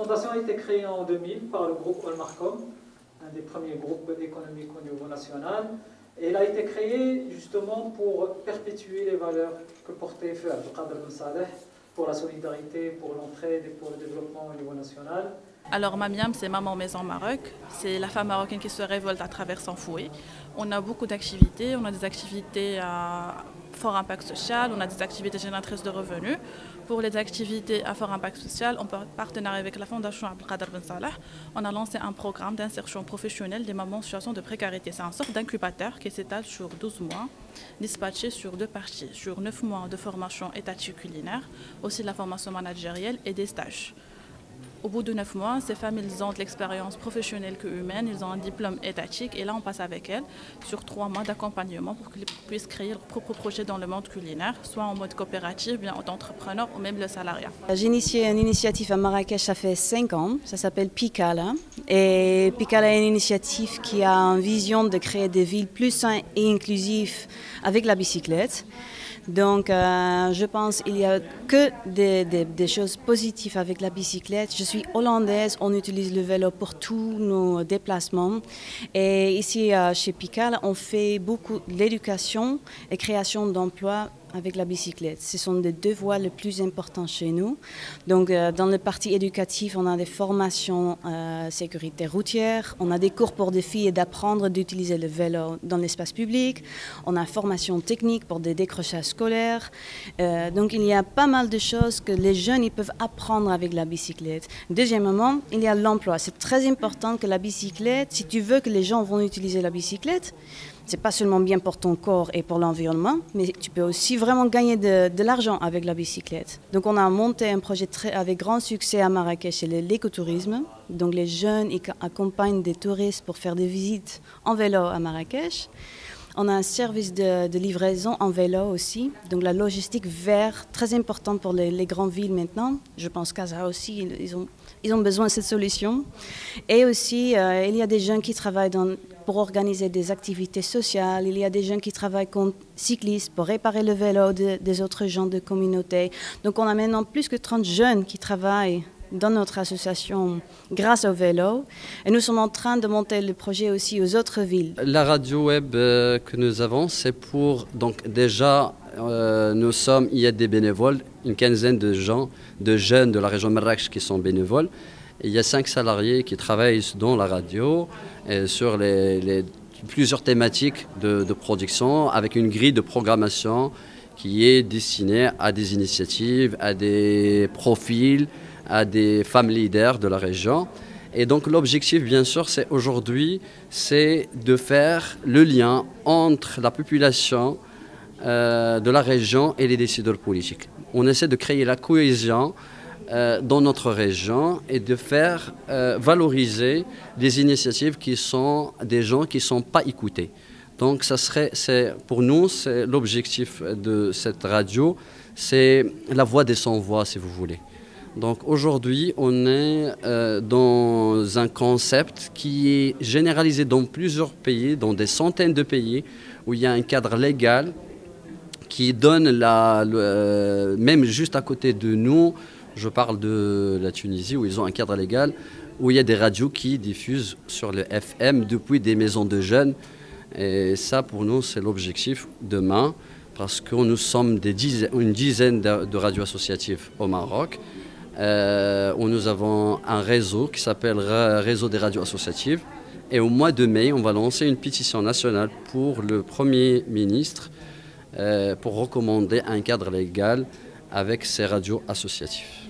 fondation a été créée en 2000 par le groupe Olmarcom, un des premiers groupes économiques au niveau national. Et elle a été créée justement pour perpétuer les valeurs que portait Feu Abdelkader Ben Saleh pour la solidarité, pour l'entraide et pour le développement au niveau national. Alors Mamiam, c'est Maman Maison Maroc, c'est la femme marocaine qui se révolte à travers son fouet. On a beaucoup d'activités, on a des activités à fort impact social, on a des activités génératrices de revenus. Pour les activités à fort impact social, on peut partenariat avec la Fondation Abdelkader Ben Saleh. On a lancé un programme d'insertion professionnelle des mamans en situation de précarité. C'est une sorte d'incubateur qui s'étale sur 12 mois, dispatché sur 2 parties, sur 9 mois de formation étatique culinaire, aussi de la formation managérielle et des stages. Au bout de 9 mois, ces femmes, ils ont de l'expérience professionnelle que humaine, ils ont un diplôme étatique et là on passe avec elles sur 3 mois d'accompagnement pour qu'elles puissent créer leur propre projet dans le monde culinaire, soit en mode coopératif, bien en entrepreneur ou même le salariat. J'ai initié une initiative à Marrakech, ça fait 5 ans, ça s'appelle Pikala. Et Pikala est une initiative qui a une vision de créer des villes plus saines et inclusives avec la bicyclette. Donc je pense qu'il n'y a que des choses positives avec la bicyclette. Je suis hollandaise, on utilise le vélo pour tous nos déplacements. Et ici chez Pikala, on fait beaucoup de l'éducation et création d'emplois avec la bicyclette. Ce sont les 2 voies les plus importantes chez nous. Donc dans le parti éducatif, on a des formations sécurité routière, on a des cours pour des filles d'apprendre d'utiliser le vélo dans l'espace public, on a formation technique pour des décrochages scolaires. Donc il y a pas mal de choses que les jeunes ils peuvent apprendre avec la bicyclette. Deuxièmement, il y a l'emploi. C'est très important que la bicyclette, si tu veux que les gens vont utiliser la bicyclette, c'est pas seulement bien pour ton corps et pour l'environnement, mais tu peux aussi vraiment gagner de l'argent avec la bicyclette. Donc on a monté un projet avec grand succès à Marrakech, c'est l'écotourisme. Donc les jeunes ils accompagnent des touristes pour faire des visites en vélo à Marrakech. On a un service de livraison en vélo aussi. Donc la logistique verte, très importante pour les grandes villes maintenant. Je pense qu'Aza aussi, ils ont besoin de cette solution. Et aussi, il y a des jeunes qui travaillent pour organiser des activités sociales. Il y a des jeunes qui travaillent comme cyclistes pour réparer le vélo des autres gens de communauté. Donc on a maintenant plus que 30 jeunes qui travaillent dans notre association grâce au vélo. Et nous sommes en train de monter le projet aussi aux autres villes. La radio web que nous avons, c'est pour... Donc déjà, il y a des bénévoles, une quinzaine de jeunes de la région de Marrakech qui sont bénévoles. Et il y a 5 salariés qui travaillent dans la radio sur plusieurs thématiques de production avec une grille de programmation qui est destinée à des initiatives, à des profils, à des femmes leaders de la région. Et donc l'objectif, bien sûr, c'est aujourd'hui, c'est de faire le lien entre la population de la région et les décideurs politiques. On essaie de créer la cohésion dans notre région et de faire valoriser des initiatives qui sont des gens qui ne sont pas écoutés. Donc pour nous, c'est l'objectif de cette radio, c'est la voix des sans-voix, si vous voulez. Donc aujourd'hui, on est dans un concept qui est généralisé dans plusieurs pays, dans des centaines de pays, où il y a un cadre légal qui donne, même juste à côté de nous, je parle de la Tunisie, où ils ont un cadre légal, où il y a des radios qui diffusent sur le FM depuis des maisons de jeunes. Et ça, pour nous, c'est l'objectif demain, parce que nous sommes une dizaine de radios associatives au Maroc, où nous avons un réseau qui s'appelle Réseau des radios associatives. Et au mois de mai, on va lancer une pétition nationale pour le Premier ministre pour recommander un cadre légal avec ces radios associatives.